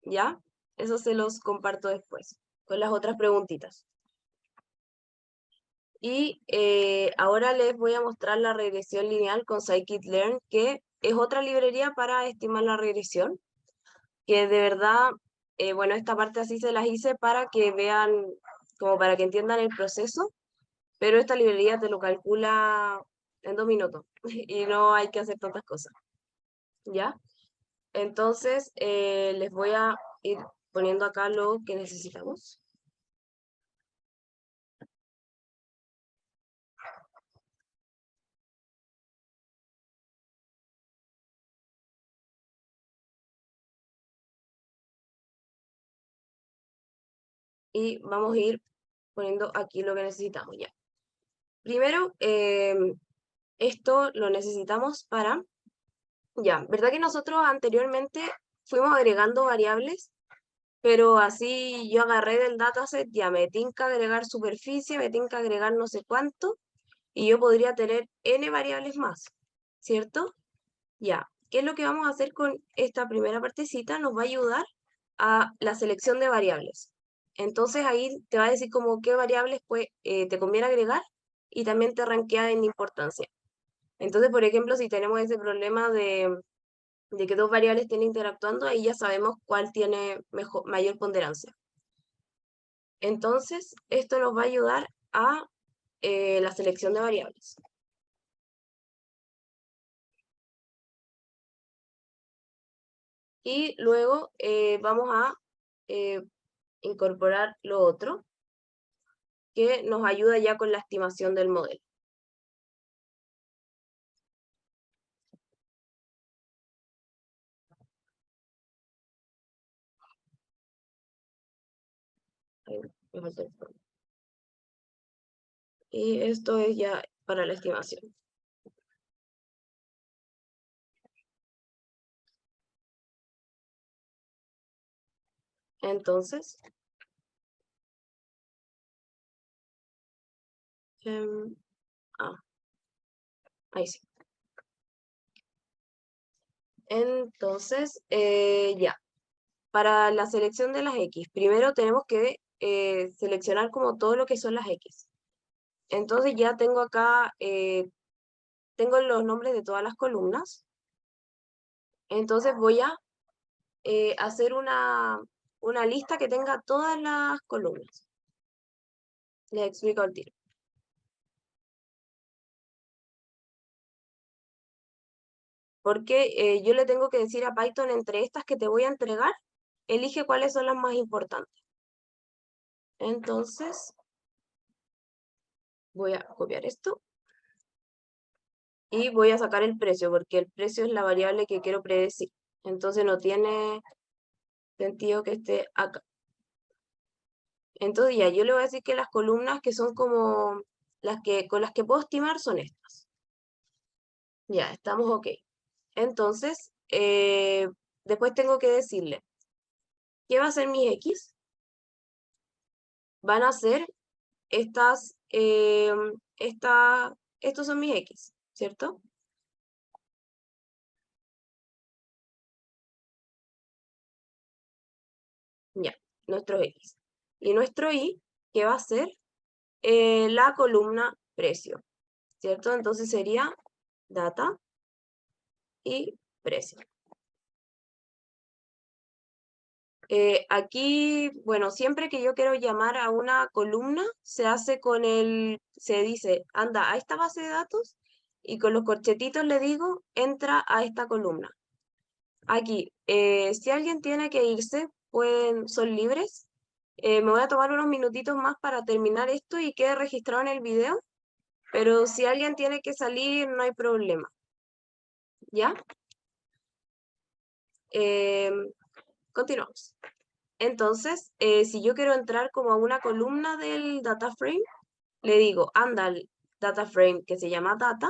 ¿Ya? Eso se los comparto después, con las otras preguntitas. Y ahora les voy a mostrar la regresión lineal con scikit-learn, que es otra librería para estimar la regresión, que de verdad, bueno, esta parte así se las hice para que vean, como para que entiendan el proceso, pero esta librería te lo calcula en 2 minutos y no hay que hacer tantas cosas. ¿Ya? Entonces, les voy a ir poniendo acá lo que necesitamos. Y vamos a ir poniendo aquí lo que necesitamos ya. Primero, esto lo necesitamos para, ya, ¿verdad que nosotros anteriormente fuimos agregando variables? Pero así yo agarré del dataset, ya me tinca agregar superficie, me tinca agregar no sé cuánto, y yo podría tener n variables más, ¿cierto? Ya, ¿qué es lo que vamos a hacer con esta primera partecita? Nos va a ayudar a la selección de variables. Entonces ahí te va a decir como qué variables pues, te conviene agregar y también te rankea en importancia. Entonces, por ejemplo, si tenemos ese problema de que dos variables estén interactuando, ahí ya sabemos cuál tiene mayor ponderancia. Entonces, esto nos va a ayudar a la selección de variables. Y luego vamos a incorporar lo otro, que nos ayuda ya con la estimación del modelo. Ahí me falta el formato. Y esto es ya para la estimación. Entonces, ahí sí. Entonces, ya, para la selección de las X, primero tenemos que seleccionar como todo lo que son las X. Entonces ya tengo acá, tengo los nombres de todas las columnas. Entonces voy a hacer una lista que tenga todas las columnas. Les explico al tiro. Porque yo le tengo que decir a Python, entre estas que te voy a entregar, elige cuáles son las más importantes. Entonces, voy a copiar esto. Y voy a sacar el precio, porque el precio es la variable que quiero predecir. Entonces no tiene sentido que esté acá. Entonces ya, yo le voy a decir que las columnas que son como con las que puedo estimar son estas. Ya, estamos ok. Entonces, después tengo que decirle, ¿qué va a ser mis X? Van a ser estos son mis X, ¿cierto? nuestro X. Y nuestro Y, que va a ser la columna precio, ¿cierto? Entonces sería data y precio. Aquí, bueno, siempre que yo quiero llamar a una columna, se hace se dice, anda a esta base de datos y con los corchetitos le digo, entra a esta columna. Aquí, si alguien tiene que irse, son libres. Me voy a tomar unos minutitos más para terminar esto y quede registrado en el video, pero si alguien tiene que salir, no hay problema. ¿Ya? Continuamos. Entonces, si yo quiero entrar como a una columna del data frame, le digo, anda al data frame que se llama data,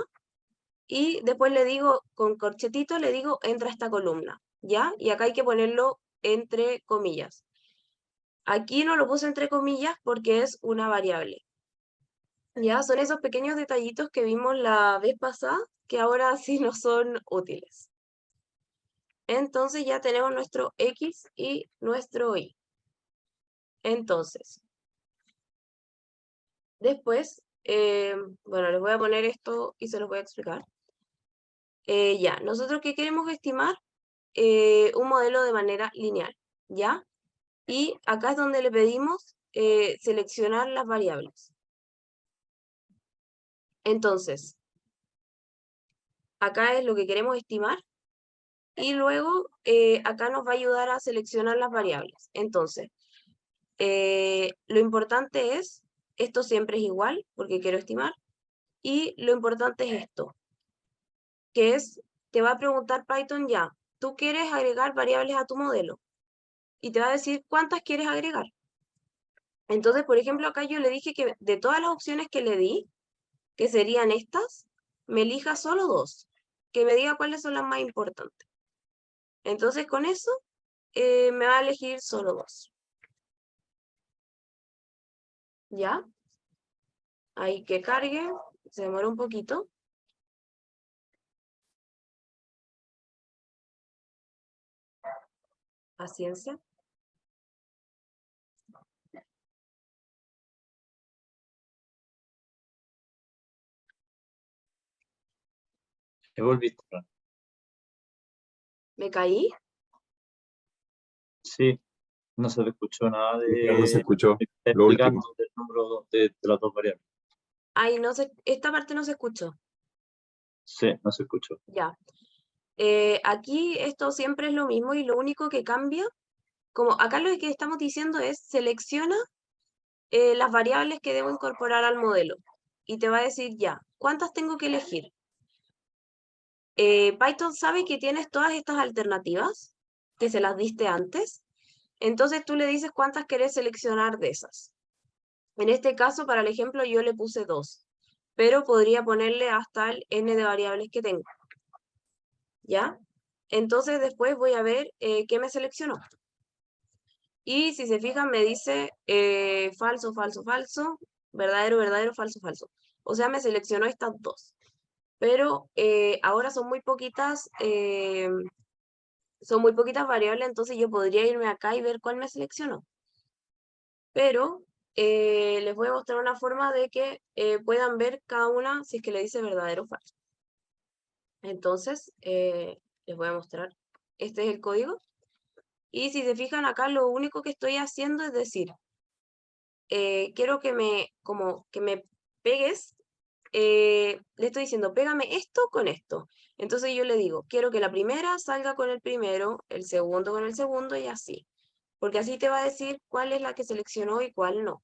y después le digo, con corchetito, le digo, entra a esta columna, ¿ya? Y acá hay que ponerlo entre comillas. Aquí no lo puse entre comillas porque es una variable. ¿Ya? Son esos pequeños detallitos que vimos la vez pasada, que ahora sí no son útiles. Entonces ya tenemos nuestro X y nuestro Y. Entonces, después, bueno, les voy a poner esto y se los voy a explicar. Ya, nosotros ¿qué queremos estimar? Un modelo de manera lineal, ¿ya? Y acá es donde le pedimos seleccionar las variables. Entonces, acá es lo que queremos estimar y luego acá nos va a ayudar a seleccionar las variables. Entonces, lo importante es, esto siempre es igual porque quiero estimar, y lo importante es esto, que es, te va a preguntar Python ya, tú quieres agregar variables a tu modelo y te va a decir cuántas quieres agregar. Entonces, por ejemplo, acá yo le dije que de todas las opciones que le di, que serían estas, me elija solo 2, que me diga cuáles son las más importantes. Entonces, con eso, me va a elegir solo 2. ¿Ya? Ahí que cargue, se demora un poquito. Paciencia. ¿Te volviste? ¿Me caí? Sí, no se le escuchó nada No se escuchó. Lo explicando último. el número de las dos variables. Ay, no sé, esta parte no se escuchó. Sí, no se escuchó. Ya. Aquí esto siempre es lo mismo y lo único que cambia, como acá lo que estamos diciendo es selecciona las variables que debo incorporar al modelo y te va a decir ya, ¿cuántas tengo que elegir? Python sabe que tienes todas estas alternativas, que se las diste antes, entonces tú le dices cuántas querés seleccionar de esas. En este caso, para el ejemplo, yo le puse 2, pero podría ponerle hasta el n de variables que tengo. ¿Ya? Entonces después voy a ver qué me seleccionó. Y si se fijan, me dice falso, falso, falso, verdadero, verdadero, falso, falso. O sea, me seleccionó estas 2. Pero ahora son muy poquitas variables, entonces yo podría irme acá y ver cuál me seleccionó. Pero les voy a mostrar una forma de que puedan ver cada una si es que le dice verdadero o falso. Entonces, les voy a mostrar. Este es el código. Y si se fijan acá, lo único que estoy haciendo es decir, quiero que me pegues, le estoy diciendo, pégame esto con esto. Entonces yo le digo, quiero que la primera salga con el primero, el segundo con el segundo y así. Porque así te va a decir cuál es la que seleccionó y cuál no.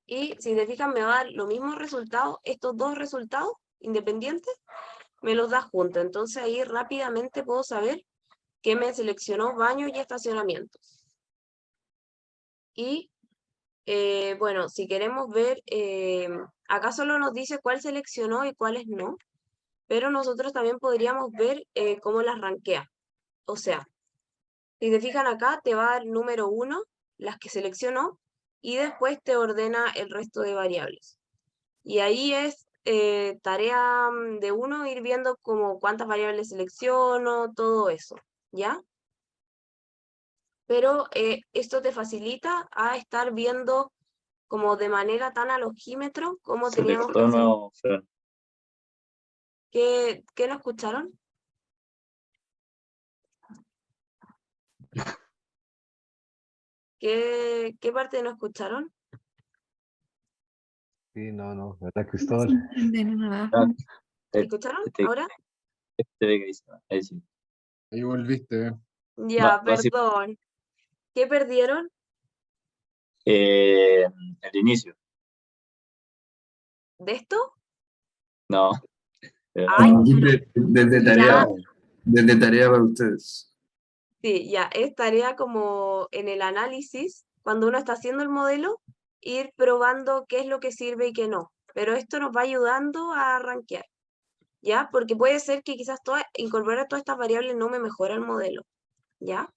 Y si te fijan, me va a dar los mismos resultados, estos dos resultados independientes, me los da juntos. Entonces ahí rápidamente puedo saber que me seleccionó baños y estacionamientos. Y bueno, si queremos ver, acá solo nos dice cuál seleccionó y cuáles no, pero nosotros también podríamos ver cómo las rankea. O sea, si te fijan acá, te va a dar número 1, las que seleccionó, y después te ordena el resto de variables. Y ahí es tarea de uno ir viendo como cuántas variables selecciono, todo eso, ¿ya? pero esto te facilita a estar viendo como de manera tan al ojímetro como Se teníamos que cortó de hacer. nuevo, Fran. ¿Qué no escucharon? ¿Qué parte no escucharon? Sí, no, ¿verdad, No Cristóbal? se entiende nada. Ah, ¿Escucharon ahora? ve que dice, ahí sí. Ahí volviste, ¿eh? Ya, Básico, perdón. ¿Qué perdieron? el inicio, ¿De esto? no. Pero Ay, no, Desde ya, tarea para ustedes. sí, ya, es tarea como en el análisis, cuando uno está haciendo el modelo, ir probando qué es lo que sirve y qué no. Pero esto nos va ayudando a rankear, ¿ya? Porque puede ser que quizás incorporar todas estas variables no me mejora el modelo, ¿ya?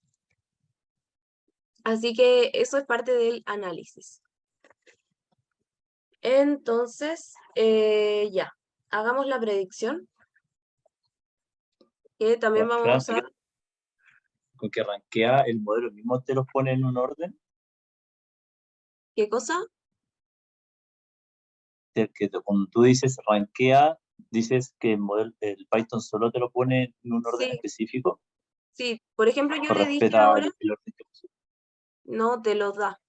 Así que eso es parte del análisis. Entonces, ya, hagamos la predicción, que también vamos a Fran, usar, con que rankea el modelo mismo te los pone en un orden, ¿qué cosa? cuando tú dices rankea, dices que el Python solo te lo pone en un orden Sí, específico, sí, por ejemplo, yo o le dije respeta ahora, el orden que pusiste. no te los da.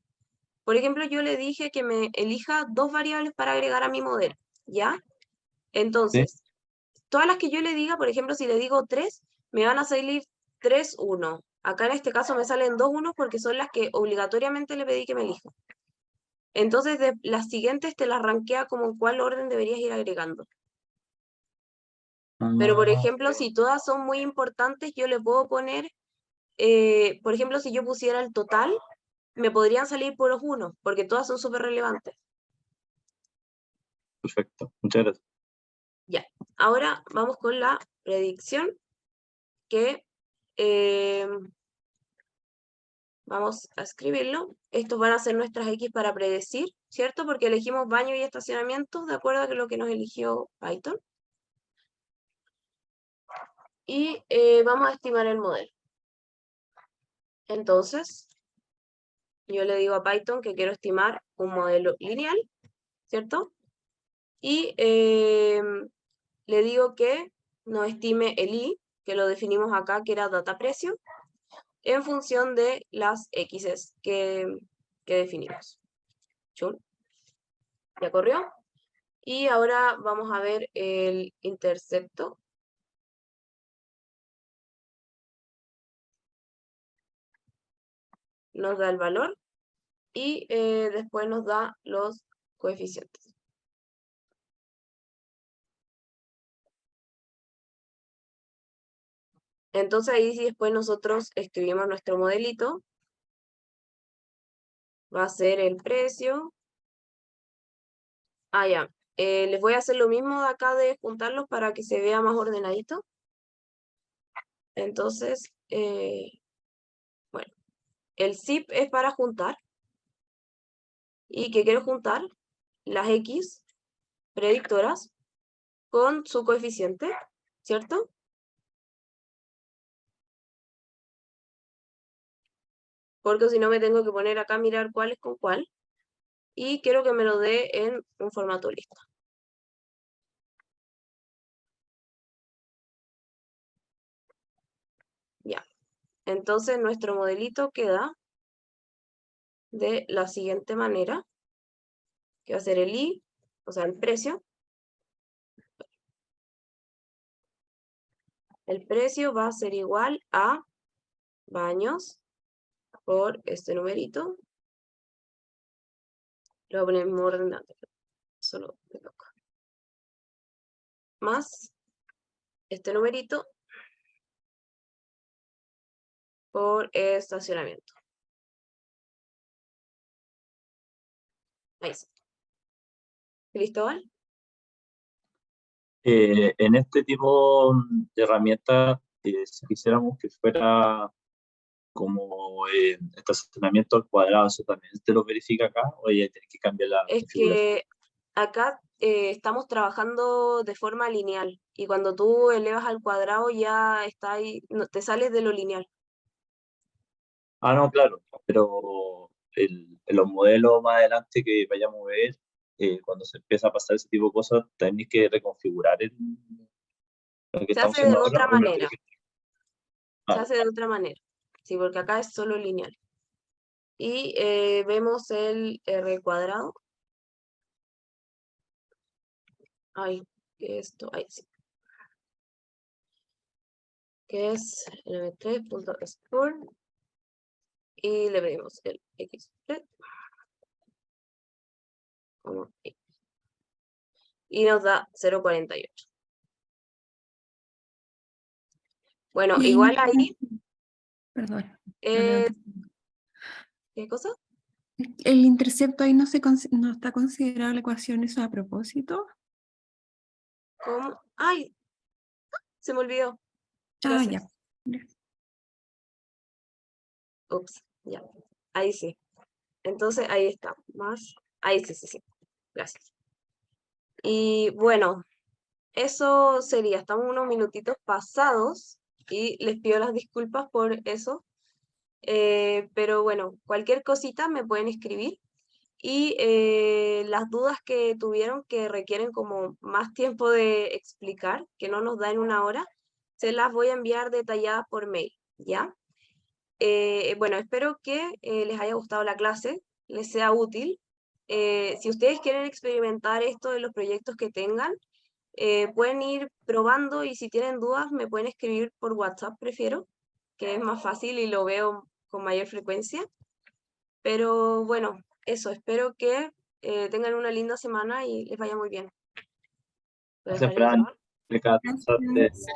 Por ejemplo, yo le dije que me elija 2 variables para agregar a mi modelo, ¿ya? ¿Sí? Entonces, todas las que yo le diga, por ejemplo, si le digo 3, me van a salir 3, 1. Acá en este caso me salen 2 1 porque son las que obligatoriamente le pedí que me elija. Entonces, de las siguientes te las rankea como en cuál orden deberías ir agregando. Pero, por ejemplo, si todas son muy importantes, yo le puedo poner, por ejemplo, si yo pusiera el total, me podrían salir puros 1, porque todas son súper relevantes. Perfecto, muchas gracias. Ya, ahora vamos con la predicción que vamos a escribirlo. Estos van a ser nuestras X para predecir, ¿cierto? Porque elegimos baño y estacionamiento de acuerdo a lo que nos eligió Python. Y vamos a estimar el modelo. Entonces, yo le digo a Python que quiero estimar un modelo lineal, ¿cierto? Y le digo que nos estime el I, que lo definimos acá, que era data precio, en función de las X's que definimos. Chun. Ya corrió. Y ahora vamos a ver el intercepto. Nos da el valor y después nos da los coeficientes. Entonces ahí sí después nosotros escribimos nuestro modelito. Va a ser el precio. Ah, ya. Les voy a hacer lo mismo de acá de juntarlos para que se vea más ordenadito. Entonces, bueno, el zip es para juntar. Y que quiero juntar las X predictoras con su coeficiente, ¿cierto? Porque si no me tengo que poner acá a mirar cuál es con cuál. Y quiero que me lo dé en un formato lista. Ya. Entonces nuestro modelito queda de la siguiente manera, que va a ser el I, o sea, el precio. El precio va a ser igual a baños por este numerito. Lo voy a poner en mismo orden de antes, solo me toca. Más este numerito por estacionamiento. Ahí está. ¿Cristóbal? En este tipo de herramientas, si quisiéramos que fuera como estacionamiento al cuadrado, ¿eso también te lo verifica acá o ya tienes que cambiar la Es configuración? que acá estamos trabajando de forma lineal y cuando tú elevas al cuadrado ya está ahí, te sales de lo lineal. Ah, no, claro, pero en los modelos más adelante que vayamos a ver, cuando se empieza a pasar ese tipo de cosas, tenéis que reconfigurar lo que Se estamos hace de haciendo ahora otra o lo manera. que... Se Ah, hace de otra manera. Sí, porque acá es solo lineal. Y vemos el R cuadrado. Ay, ¿qué es esto? Ahí sí. Que es lm3.score. Y le pedimos el x como X. Y nos da 0,48. Bueno, Y ahí igual no- ahí, Perdón. no eh, levanté. ¿qué cosa? El intercepto ahí no está considerado la ecuación, eso a propósito. ¿Cómo? Ay, se me olvidó. Ah, Gracias. ya. Ups, ya. Ahí sí. Entonces ahí está. Más. Ahí sí, sí, sí. Gracias. Y bueno, eso sería. Estamos unos minutitos pasados y les pido las disculpas por eso. Pero bueno, cualquier cosita me pueden escribir. Y las dudas que tuvieron que requieren como más tiempo de explicar, que no nos da en una hora, se las voy a enviar detalladas por mail, ¿ya? Bueno, espero que les haya gustado la clase, les sea útil. Si ustedes quieren experimentar esto en los proyectos que tengan, pueden ir probando y si tienen dudas me pueden escribir por WhatsApp, prefiero, que es más fácil y lo veo con mayor frecuencia. Pero bueno, eso, espero que tengan una linda semana y les vaya muy bien. Lo gracias, dejaré Fran. grabar. Explica bastante. Gracias.